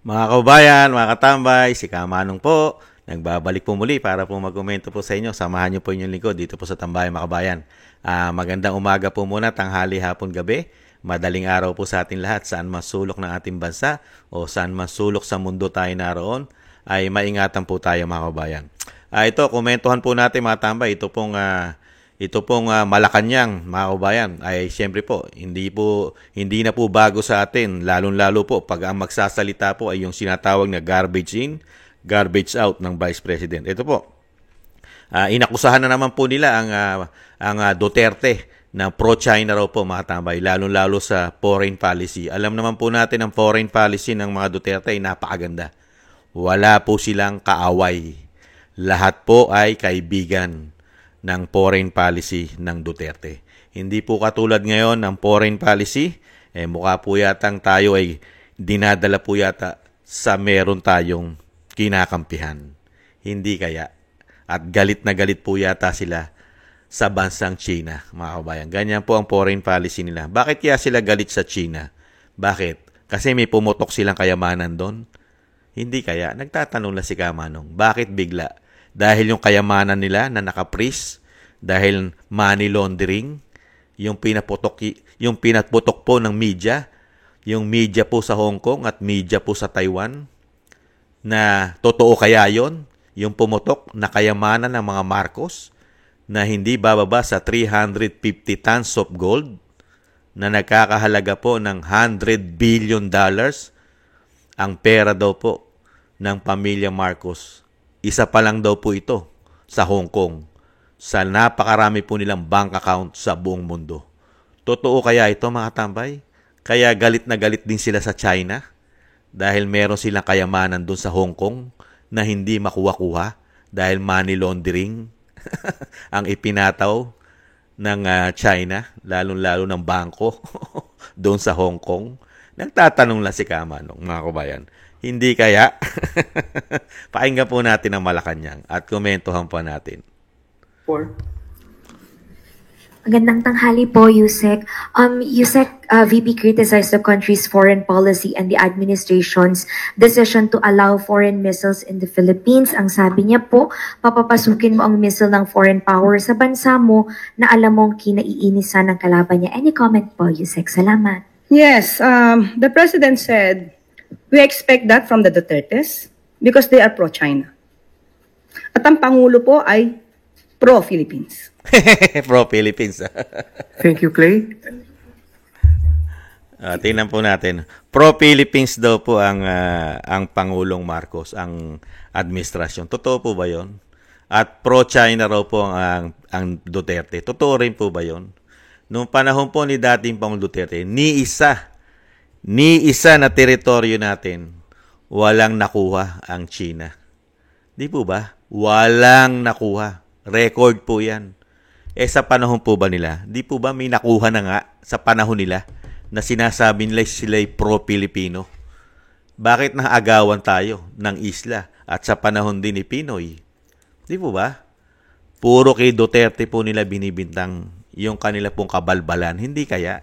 Mga kabayan, mga katambay, si Kamanong po. Nagbabalik po muli para po magkomento po sa inyo. Samahan niyo po inyong lingkod dito po sa Tambayan, mga kabayan. Magandang umaga po muna, tanghali, hapon, gabi. Madaling araw po sa atin lahat. Saan man sulok ng ating bansa o saan man sulok sa mundo tayo naroon, ay maingatan po tayo, mga kabayan. Ito, komentuhan po natin, mga tambay. Ito pong Malacanang, mga kabayan, ay siyempre po, hindi na po bago sa atin, lalong-lalo po pag ang magsasalita po ay yung sinatawag na garbage in, garbage out ng Vice President. Ito po, inakusahan na naman po nila ang Duterte na pro-China raw po, mga tambay, lalong-lalo sa foreign policy. Alam naman po natin ang foreign policy ng mga Duterte ay napakaganda. Wala po silang kaaway. Lahat po ay kaibigan ng foreign policy ng Duterte. Hindi po katulad ngayon ng foreign policy, mukha po yatang tayo ay dinadala po yata sa meron tayong kinakampihan. Hindi kaya. At galit na galit po yata sila sa bansang China, mga kabayan. Ganyan po ang foreign policy nila. Bakit kaya sila galit sa China? Bakit? Kasi may pumutok silang kayamanan doon? Hindi kaya. Nagtatanong lang si Kamanong, bakit bigla? Dahil yung kayamanan nila na naka-freeze, dahil money laundering, yung pinaputok po ng media, yung media po sa Hong Kong at media po sa Taiwan, na totoo kaya yon, yung pumutok na kayamanan ng mga Marcos, na hindi bababa sa 350 tons of gold, na nagkakahalaga po ng $100 billion, ang pera daw po ng pamilya Marcos. Isa pa lang daw po ito sa Hong Kong, sa napakarami po nilang bank account sa buong mundo. Totoo kaya ito, mga tambay? Kaya galit na galit din sila sa China dahil meron silang kayamanan doon sa Hong Kong na hindi makuha-kuha dahil money laundering ang ipinataw ng China, lalong-lalo ng bangko doon sa Hong Kong. Nagtatanong lang si Kamanong, mga kabayan. Hindi kaya? Pakinggan po natin ang Malacanang at komentuhan po natin. Four. Magandang tanghali po, Yusek. Yusek, VP criticized the country's foreign policy and the administration's decision to allow foreign missiles in the Philippines. Ang sabi niya po, papapasukin mo ang missile ng foreign power sa bansa mo na alam mong kinaiinisan ng kalaban niya. Any comment po, Yusek? Salamat. Yes, the president said, we expect that from the Dutertes because they are pro-China. At ang Pangulo po ay pro-Philippines. Pro-Philippines. Thank you, Clay. Tingnan po natin. Pro-Philippines daw po ang Pangulong Marcos, ang administrasyon. Totoo po ba yon? At pro-China raw po ang Duterte. Totoo rin po ba yon? Noong panahon po ni dating Pangulong Duterte, ni isa na teritoryo natin, walang nakuha ang China. Di po ba? Walang nakuha. Record po yan. Sa panahon po ba nila? Di po ba may nakuha na nga sa panahon nila na sinasabi nila sila'y pro-Pilipino? Bakit naagawan tayo ng isla at sa panahon din ni Pinoy? Di po ba? Puro kay Duterte po nila binibintang yung kanila pong kabalbalan. Hindi kaya?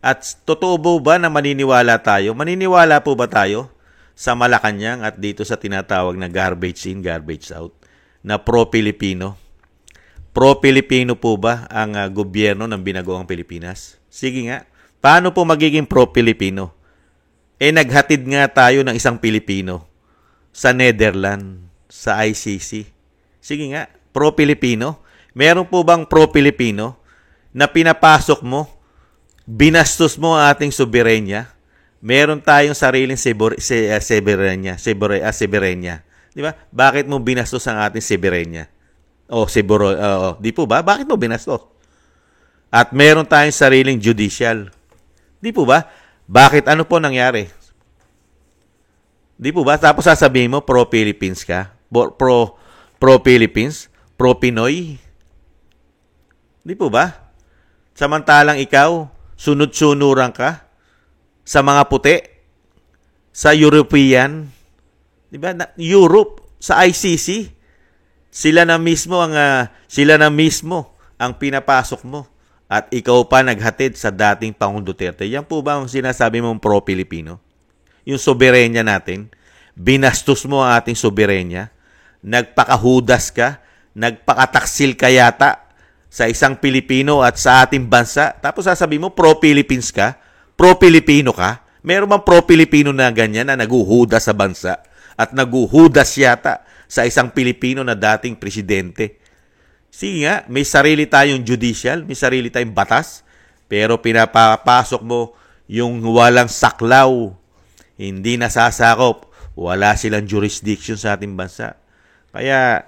At totoo ba na maniniwala tayo? Maniniwala po ba tayo sa Malacanang at dito sa tinatawag na garbage in, garbage out na pro-Pilipino? Pro-Pilipino po ba ang gobyerno ng binagoong Pilipinas? Sige nga. Paano po magiging pro-Pilipino? Naghatid nga tayo ng isang Pilipino sa Netherlands, sa ICC. Sige nga, pro-Pilipino. Meron po bang pro-Pilipino na pinapasok mo, binastos mo ang ating soberenya? Meron tayong sariling soberenya. Di ba? Bakit mo binastos ang ating soberenya? Di po ba? Bakit mo binastos? At meron tayong sariling judicial. Di po ba? Bakit? Ano po nangyari? Di po ba? Tapos sasabihin mo, pro-Philippines ka? Pro-Philippines? Pro-Pinoy? Di po ba? Samantalang ikaw, sunod-sunuran ka sa mga puti, sa European, di ba? Europe, sa ICC, sila na mismo ang pinapasok mo at ikaw pa naghatid sa dating Pangulong Duterte. Yan po ba ang sinasabi mong pro-Pilipino? Yung soberenya natin, binastos mo ang ating soberenya, nagpakahudas ka, nagpakataksil ka yata sa isang Pilipino at sa ating bansa. Tapos sasabihin mo, pro-Philippines ka, pro-Pilipino ka. Meron bang pro-Pilipino na ganyan na naguhudas sa bansa at naguhudas yata sa isang Pilipino na dating presidente? Sige nga, may sarili tayong judicial, may sarili tayong batas, pero pinapapasok mo yung walang saklaw, hindi nasasakop, wala silang jurisdiction sa ating bansa. Kaya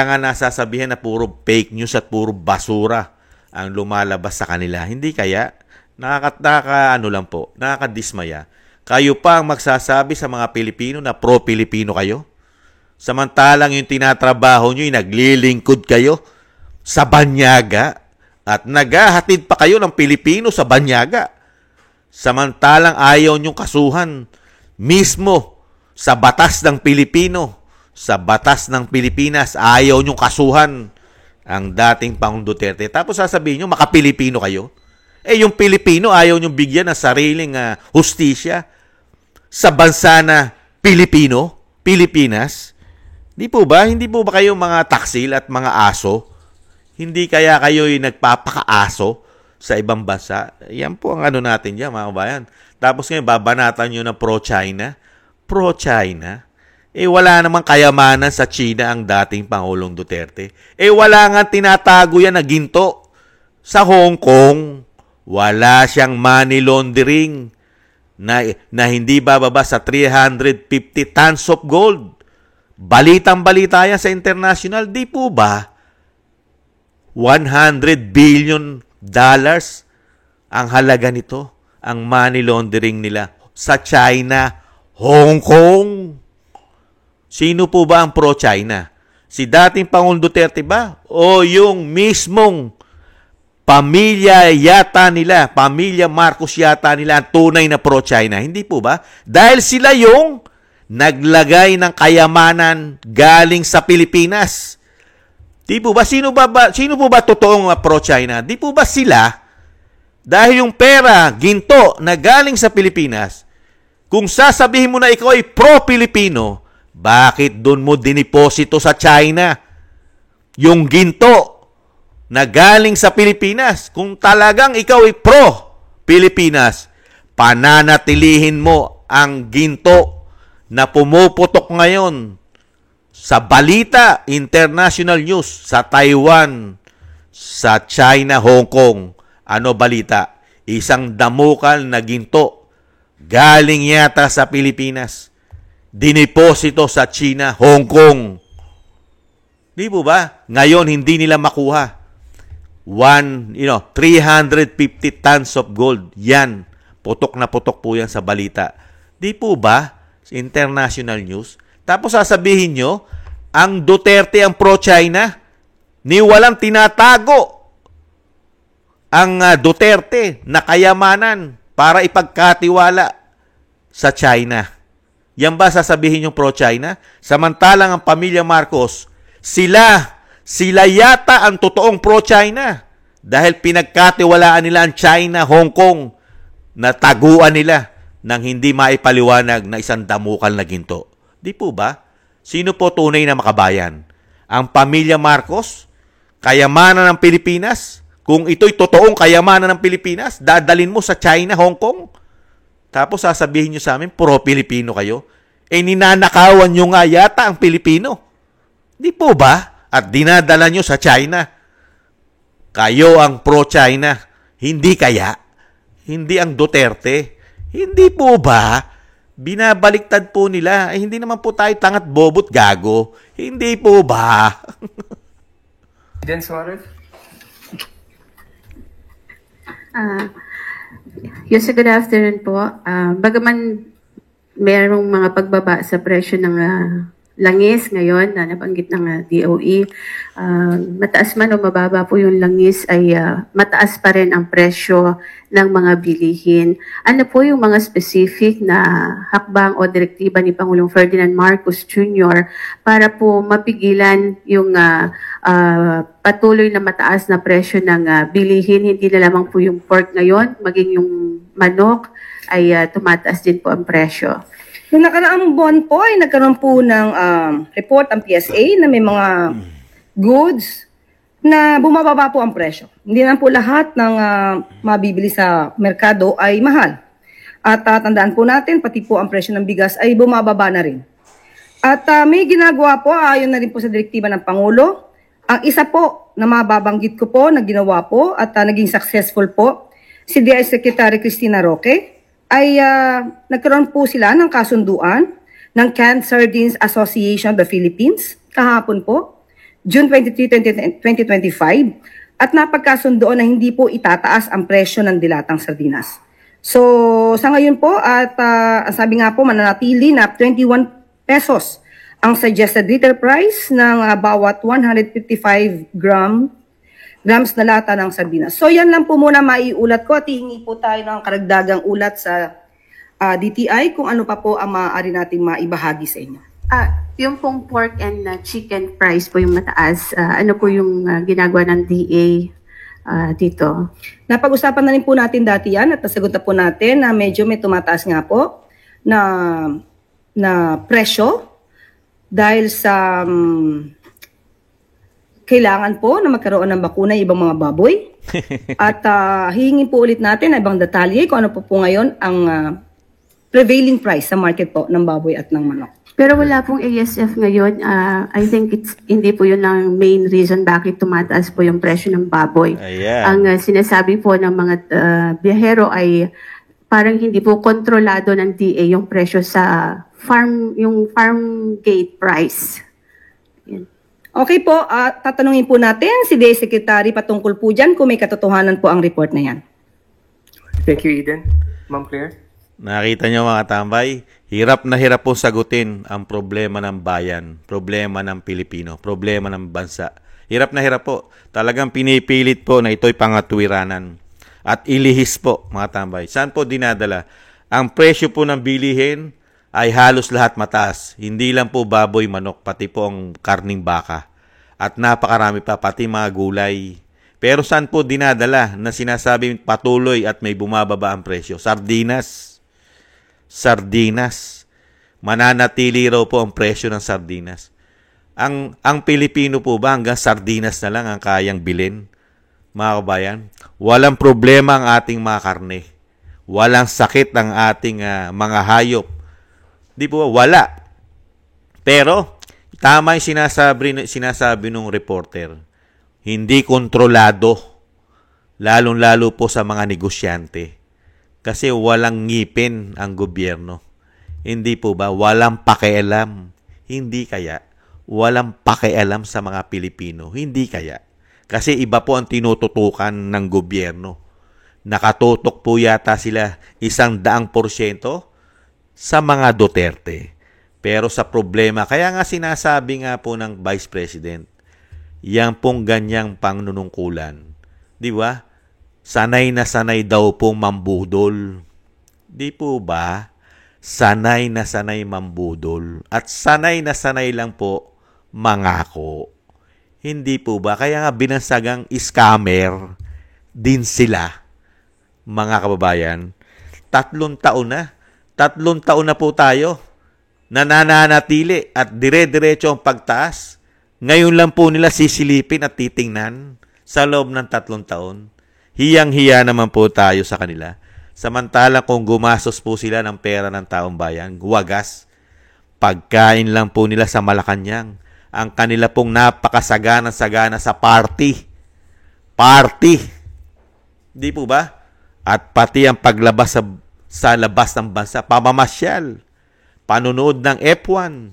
nga nasasabihan na puro fake news at puro basura ang lumalabas sa kanila. Hindi kaya? Nakakadismaya. Kayo pa ang magsasabi sa mga Pilipino na pro-Pilipino kayo? Samantalang yung tinatrabaho nyo, yung naglilingkod kayo sa banyaga at naghahatid pa kayo ng Pilipino sa banyaga. Samantalang ayaw nyong kasuhan mismo sa batas ng Pilipino, sa batas ng Pilipinas, ayaw nyong kasuhan ang dating Pangulong Duterte. Tapos sasabihin nyo, maka-Pilipino kayo. Yung Pilipino, ayaw nyong bigyan ng sariling hustisya sa bansa na Pilipinas. Di po ba? Hindi po ba kayo mga taksil at mga aso? Hindi kaya kayo nagpapakaaso sa ibang bansa? Yan po ang natin dyan, mga kabayan. Tapos ngayon, babanatan nyo ng pro-China. Pro-China? Wala namang kayamanan sa China ang dating Pangulong Duterte. Wala nga tinatago yan na ginto. Sa Hong Kong, wala siyang money laundering na hindi bababa sa 350 tons of gold. Balitang-balita yan sa international. Di po ba? $100 billion ang halaga nito, ang money laundering nila sa China, Hong Kong. Sino po ba ang pro-China? Si dating Pangulong Duterte ba? O yung mismong pamilya yata nila, pamilya Marcos yata nila ang tunay na pro-China? Hindi po ba? Dahil sila yung naglagay ng kayamanan galing sa Pilipinas. Di po ba? Sino po ba totoong pro-China? Di po ba sila? Dahil yung pera, ginto, na galing sa Pilipinas, kung sasabihin mo na ikaw ay pro-Pilipino, bakit doon mo diniposito sa China yung ginto na galing sa Pilipinas? Kung talagang ikaw ay pro-Pilipinas, pananatilihin mo ang ginto na pumuputok ngayon sa balita, international news, sa Taiwan, sa China, Hong Kong. Ano balita? Isang damukal na ginto galing yata sa Pilipinas, diniposito sa China, Hong Kong. Di po ba? Ngayon, hindi nila makuha. 350 tons of gold. Yan. Putok na putok po yan sa balita. Di po ba? International news. Tapos sasabihin nyo, ang Duterte ang pro-China, ni walang tinatago ang Duterte na kayamanan para ipagkatiwala sa China. Yan ba sasabihin yung pro-China? Samantalang ang pamilya Marcos, sila yata ang totoong pro-China dahil pinagkatiwalaan nila ang China, Hong Kong, na taguan nila nang hindi maipaliwanag na isang damukal na ginto. Di po ba? Sino po tunay na makabayan? Ang pamilya Marcos? Kayamanan ng Pilipinas? Kung ito'y totoong kayamanan ng Pilipinas, dadalin mo sa China, Hong Kong? Tapos sasabihin nyo sa amin, pro-Pilipino kayo? Ninanakawan nyo nga yata ang Pilipino. Di po ba? At dinadala nyo sa China. Kayo ang pro-China. Hindi kaya? Hindi ang Duterte? Hindi po ba? Binabaliktad po nila. Hindi naman po tayo tangat bobot gago. Hindi po ba? Dan Suarez? Yes, good afternoon po. Bagaman merong mga pagbaba sa presyo ng langis ngayon na nabanggit ng DOE, mataas man o mababa po yung langis ay mataas pa rin ang presyo ng mga bilihin. Ano po yung mga specific na hakbang o direktiba ni Pangulong Ferdinand Marcos Jr. para po mapigilan yung patuloy na mataas na presyo ng bilihin, hindi na lamang po yung pork ngayon, maging yung manok ay tumataas din po ang presyo. Noong nakaraang buwan po ay nagkaroon po ng report ang PSA na may mga goods na bumababa po ang presyo. Hindi naman po lahat ng mabibili sa merkado ay mahal. At tandaan po natin, pati po ang presyo ng bigas ay bumababa na rin. At may ginagawa po, ayon na rin po sa direktiba ng Pangulo. Ang isa po na mababanggit ko po na ginawa po at naging successful po, si DI Secretary Cristina Roque, ay nagkaroon po sila ng kasunduan ng Canned Sardines Association of the Philippines kahapon po, June 23, 2025, at napagkasundoon na hindi po itataas ang presyo ng dilatang sardinas. So, sa ngayon po, at sabi nga po, mananatili na 21 pesos ang suggested retail price ng bawat 155 grams na lata ng sardinas. So, yan lang po muna maiulat ko at hihingi po tayo ng karagdagang ulat sa DTI kung ano pa po ang maaari nating maibahagi sa inyo. Yung pong pork and chicken price po yung mataas, ano po yung ginagawa ng DA dito? Napag-usapan na rin po natin dati yan at nasagot na po natin na medyo may tumataas nga po na presyo dahil sa kailangan po na magkaroon ng bakuna yung ibang mga baboy. At hihingin po ulit natin na ibang detalye kung ano po ngayon ang prevailing price sa market po ng baboy at ng manok. Pero wala pong ASF ngayon. I think hindi po yun ang main reason bakit tumataas po yung presyo ng baboy. Ayan. Ang sinasabi po ng mga biyahero ay parang hindi po kontrolado ng DA yung presyo sa yung farm gate price. Yan. Okay po, tatanungin po natin si DA Secretary patungkol po dyan kung may katotohanan po ang report na yan. Thank you, Eden. Ma'am Claire? Nakita nyo mga tambay, hirap na hirap po sagutin ang problema ng bayan, problema ng Pilipino, problema ng bansa. Hirap na hirap po. Talagang pinipilit po na ito'y pangatwiranan. At ilihis po mga tambay. Saan po dinadala? Ang presyo po ng bilihin ay halos lahat mataas. Hindi lang po baboy, manok, pati po ang karning baka. At napakarami pa, pati mga gulay. Pero saan po dinadala na sinasabing patuloy at may bumababa ang presyo? Sardinas. Sardinas. Mananatili raw po ang presyo ng sardinas. Ang Pilipino po ba hanggang sardinas na lang ang kayang bilhin? Mga kabayan, walang problema ang ating mga karne. Walang sakit ang ating mga hayop. Di po, wala. Pero, tama yung sinasabi ng reporter. Hindi kontrolado. Lalong-lalo po sa mga negosyante. Kasi walang ngipin ang gobyerno. Hindi po ba? Walang pakialam. Hindi kaya. Walang pakialam sa mga Pilipino. Hindi kaya. Kasi iba po ang tinututukan ng gobyerno. Nakatutok po yata sila 100% sa mga Duterte. Pero sa problema, kaya nga sinasabi nga po ng Vice President, yang pong ganyang pangnunungkulan. Di ba? Sanay na sanay daw pong mambudol. Di po ba? Sanay na sanay mambudol. At sanay na sanay lang po mangako. Hindi po ba? Kaya nga binansagang scammer din sila, mga kababayan. 3 taon na. 3 taon na po tayo nananatili at dire-diretso ang pagtaas. Ngayon lang po nila sisilipin at titingnan sa loob ng 3 taon. Hiyang-hiya naman po tayo sa kanila. Samantala kung gumastos po sila ng pera ng taong bayan, wagas, pagkain lang po nila sa Malacanang. Ang kanila pong napakasagana-sagana sa party. Party. Di po ba? At pati ang paglabas sa labas ng bansa, pamamasyal, panunood ng F1,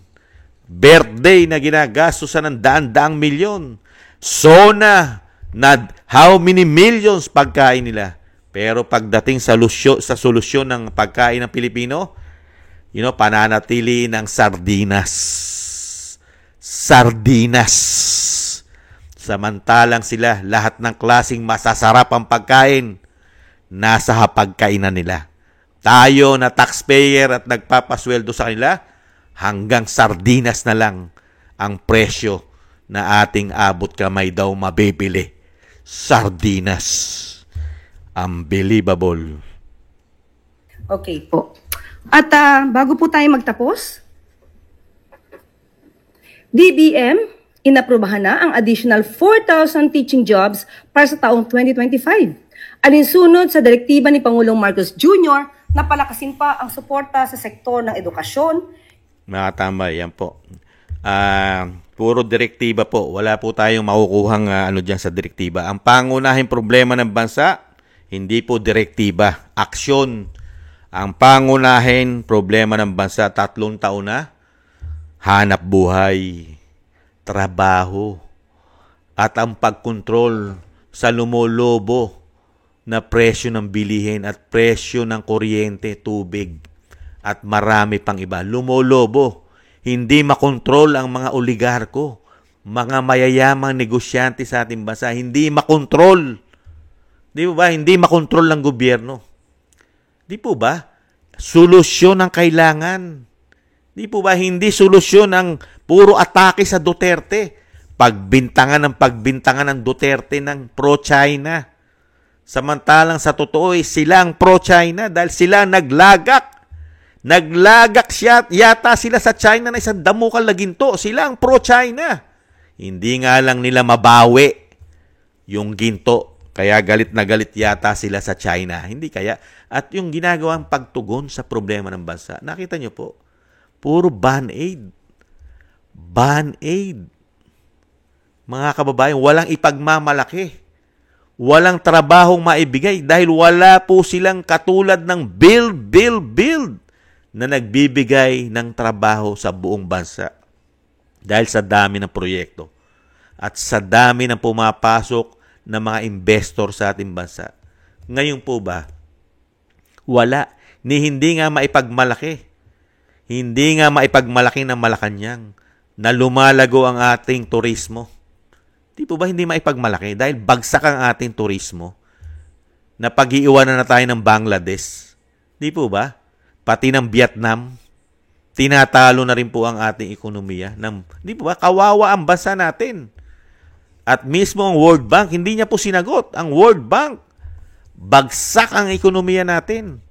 birthday na ginagastusan ng daan-daang milyon, SONA na how many millions pagkain nila. Pero pagdating sa solusyon ng pagkain ng Pilipino, pananatili ng sardinas. Sardinas. Samantalang sila, lahat ng klaseng masasarap ang pagkain, nasa hapagkainan nila. Tayo na taxpayer at nagpapasweldo sa kanila, hanggang sardinas na lang ang presyo na ating abot kamay daw mabibili. Sardinas. Unbelievable. Okay po. At bago po tayo magtapos, DBM, inaprubahan na ang additional 4,000 teaching jobs para sa taong 2025. Alinsunod sa direktiba ni Pangulong Marcos Jr. na palakasin pa ang suporta sa sektor ng edukasyon. Mga katambay, yan po. Puro direktiba po. Wala po tayong makukuhang dyan sa direktiba. Ang pangunahing problema ng bansa, hindi po direktiba, aksyon. Ang pangunahing problema ng bansa, 3 taon na, hanap buhay, trabaho, at ang pagkontrol sa lumolobo na presyo ng bilihin at presyo ng kuryente, tubig, at marami pang iba. Lumolobo. Hindi makontrol ang mga oligarko, mga mayayamang negosyante sa ating bansa. Hindi makontrol. Di ba? Hindi makontrol ng gobyerno. Di po ba? Solusyon ang kailangan. Di po ba? Hindi solusyon ang puro atake sa Duterte. Pagbintangan ng Duterte ng pro-China. Samantalang sa totoo sila ang pro-China dahil sila naglagak. Naglagak yata sila sa China na isang damukal na ginto. Sila ang pro-China. Hindi nga lang nila mabawi yung ginto. Kaya galit na galit yata sila sa China. Hindi kaya. At yung ginagawang pagtugon sa problema ng bansa, nakita nyo po, puro band-aid. Band-aid. Mga kababayan, walang ipagmamalaki. Walang trabahong maibigay dahil wala po silang katulad ng build na nagbibigay ng trabaho sa buong bansa. Dahil sa dami ng proyekto at sa dami ng pumapasok ng mga investor sa ating bansa. Ngayon po ba, wala. Hindi nga maipagmalaki. Hindi nga maipagmalaki ng Malacanang na lumalago ang ating turismo. Di po ba hindi maipagmalaki? Dahil bagsak ang ating turismo na pag-iiwanan na tayo ng Bangladesh. Di po ba? Pati ng Vietnam, tinatalo na rin po ang ating ekonomiya. Di po ba? Kawawa ang bansa natin. At mismo ang World Bank, hindi niya po sinagot. Ang World Bank, bagsak ang ekonomiya natin.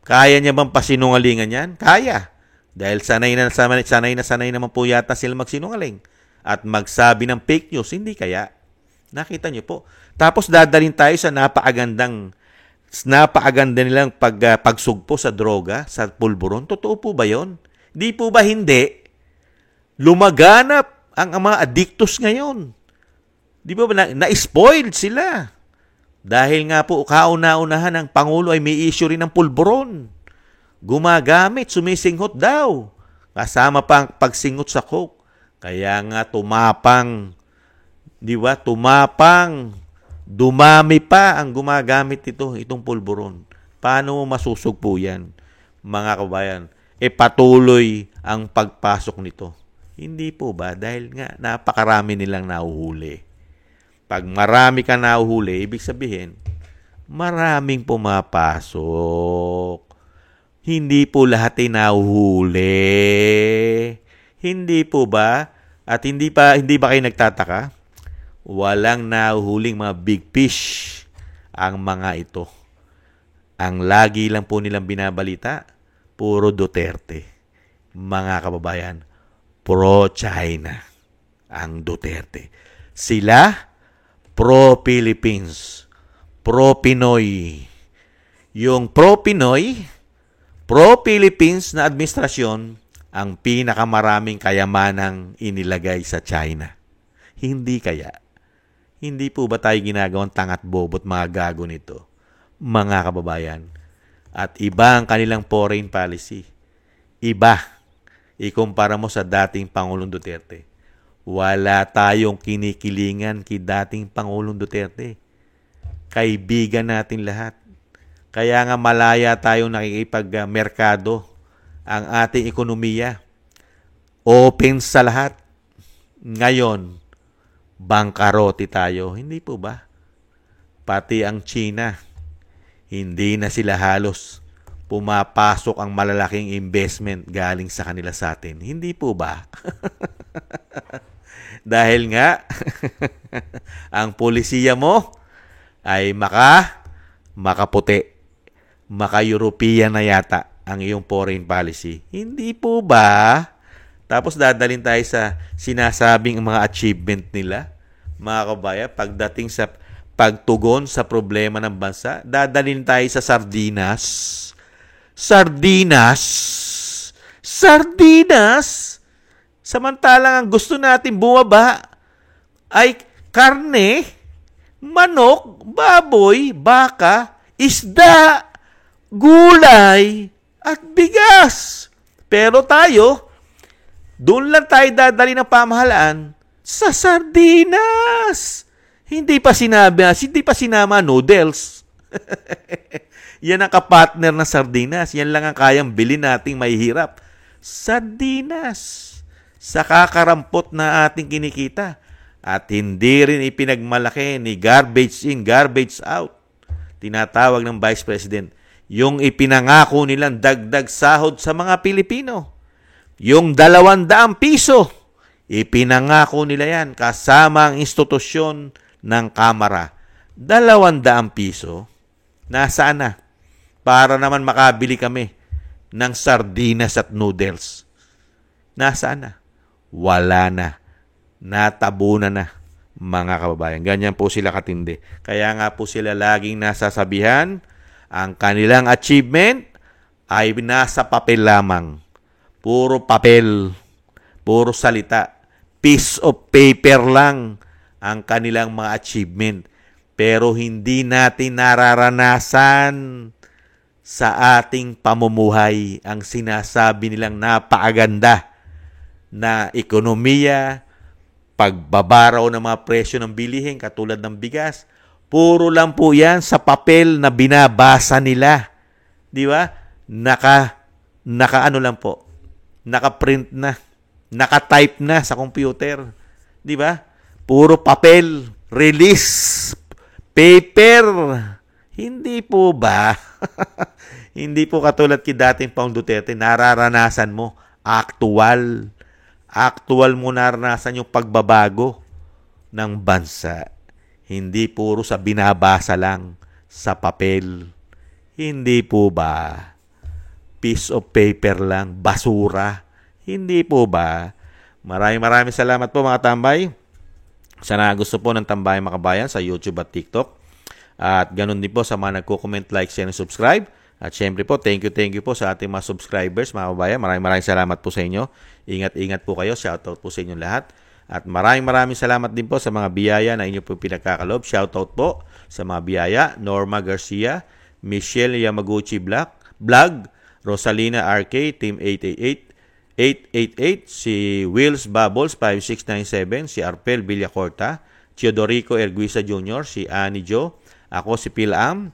Kaya niya bang pasinungalingan yan? Kaya. Dahil sanay naman po yata sila magsinungaling. At magsabi ng fake news, hindi kaya. Nakita niyo po. Tapos dadalhin tayo sa napakaganda nilang pagsugpo sa droga, sa pulburon. Totoo po ba yon? Di po ba hindi? Lumaganap ang mga addictos ngayon. Di ba na-spoiled sila? Dahil nga po kauna-unahan ng Pangulo ay may issue rin ng pulburon. Gumagamit, sumisinghot daw. Kasama pa ang pagsinghot sa coke. Kaya nga tumapang, di ba? Tumapang, dumami pa ang gumagamit itong pulburon. Paano masusugpo yan, mga kabayan? Patuloy ang pagpasok nito. Hindi po ba? Dahil nga napakarami nilang nahuhuli. Pag marami ka nahuhuli, ibig sabihin, maraming pumapasok. Hindi po lahat ay nahuhuli. Hindi po ba? At hindi ba kayo nagtataka? Walang nahuhuling mga big fish ang mga ito. Ang lagi lang po nilang binabalita, puro Duterte. Mga kababayan, pro-China ang Duterte. Sila, pro-Philippines, pro-Pinoy. Yung pro-Pinoy, pro-Philippines na administrasyon, ang pinakamaraming kayamanang inilagay sa China. Hindi kaya? Hindi po ba tayo ginagawang tangat bobot mga gago nito, mga kababayan? At iba ang kanilang foreign policy. Iba. Ikumpara mo sa dating Pangulong Duterte. Wala tayong kinikilingan kay dating Pangulong Duterte. Kaibigan natin lahat. Kaya nga malaya tayong nakikipag-merkado. Ang ating ekonomiya, open sa lahat. Ngayon, bangkarote tayo. Hindi po ba? Pati ang China, hindi na sila halos pumapasok ang malalaking investment galing sa kanila sa atin. Hindi po ba? Dahil nga, ang polisiya mo ay makaputi, maka-European na yata. ang iyong foreign policy. Hindi po ba? Tapos dadalhin tayo sa sinasabing mga achievement nila, mga kabayan, pagdating sa pagtugon sa problema ng bansa, dadalhin tayo sa sardinas. Sardinas? Sardinas? Samantalang ang gusto natin bumaba ay karne, manok, baboy, baka, isda, gulay, at bigas. Pero tayo, doon lang tayo dadali ng pamahalaan sa sardinas. Hindi pa sinama noodles. Yan ang kapartner ng sardinas. Yan lang ang kayang bilhin nating mahihirap. Sardinas. Sa kakarampot na ating kinikita. At hindi rin ipinagmalaki ni garbage in, garbage out. Tinatawag ng Vice President. Yung ipinangako nilang dagdag sahod sa mga Pilipino. Yung 200 piso. Ipinangako nila yan kasama ang institusyon ng Kamara. 200 piso. Nasaan na? Para naman makabili kami ng sardinas at noodles. Nasaan na? Wala na. Natabunan na, mga kababayan. Ganyan po sila katindi. Kaya nga po sila laging nasasabihan, ang kanilang achievement ay nasa papel lamang. Puro papel. Puro salita. Piece of paper lang ang kanilang mga achievement. Pero hindi natin nararanasan sa ating pamumuhay ang sinasabi nilang napakaganda na ekonomiya, pagbabaraw ng mga presyo ng bilihin katulad ng bigas. Puro lang po yan sa papel na binabasa nila. Di ba? Naka ano lang po. Naka-print na. Naka-type na sa computer. Di ba? Puro papel. Release. Paper. Hindi po ba? Hindi po katulad kay dating Pang Duterte, nararanasan mo, actual mo naranasan yung pagbabago ng bansa. Hindi puro sa binabasa lang, sa papel. Hindi po ba? Piece of paper lang, basura. Hindi po ba? Maraming salamat po mga tambay. Sana gusto po ng Tambay Makabayan sa YouTube at TikTok. At ganun din po sa mga nagko-comment, like, share, and subscribe. At syempre po, thank you po sa ating mga subscribers, mga kabayan. Maraming salamat po sa inyo. Ingat po kayo. Shoutout po sa inyo lahat. At maraming salamat din po sa mga biyaya na inyo po pinagkakalob. Shoutout po sa mga biyaya. Norma Garcia, Michelle Yamaguchi Vlog, Rosalina RK, Team 888, si Wills Bubbles 5697, si Arpel Villacorta, Teodorico Erguisa Jr., si Annie Jo, ako si Phil Am,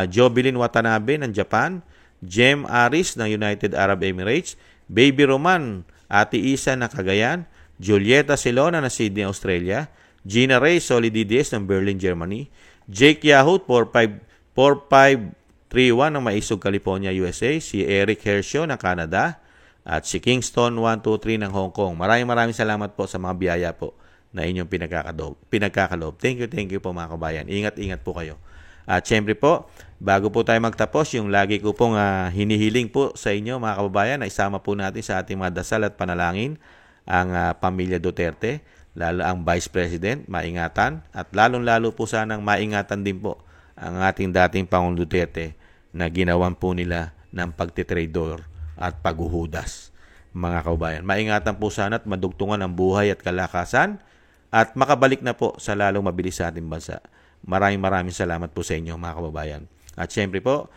Jobilin Watanabe ng Japan, Jem Aris ng United Arab Emirates, Baby Roman, Ate Isa ng Cagayan, Julieta Silona ng Sydney, Australia, Gina Ray Solidides ng Berlin, Germany, Jake Yahut 4531 ng Maisog, California, USA, si Eric Hershio ng Canada, at si Kingston 123 ng Hong Kong. Maraming salamat po sa mga biyaya po na inyong pinagkakalob. Thank you po mga kabayan. Ingat po kayo. At syempre po, bago po tayo magtapos, yung lagi ko pong hinihiling po sa inyo mga kababayan na isama po natin sa ating mga dasal at panalangin ang pamilya Duterte, lalo ang Vice President, maingatan, at lalong-lalo po sanang maingatan din po ang ating dating Pangulong Duterte na ginawan po nila ng pagtitrador at paghuhudas. Mga kababayan, maingatan po sana at madugtungan ang buhay at kalakasan at makabalik na po sa lalong mabilis sa ating bansa. Maraming salamat po sa inyo mga kababayan. At syempre po,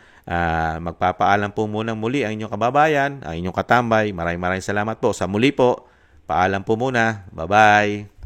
magpapaalam po muna muli ang inyong kababayan, ang inyong katambay. Maraming salamat po. Sa muli po, paalam po muna. Bye-bye.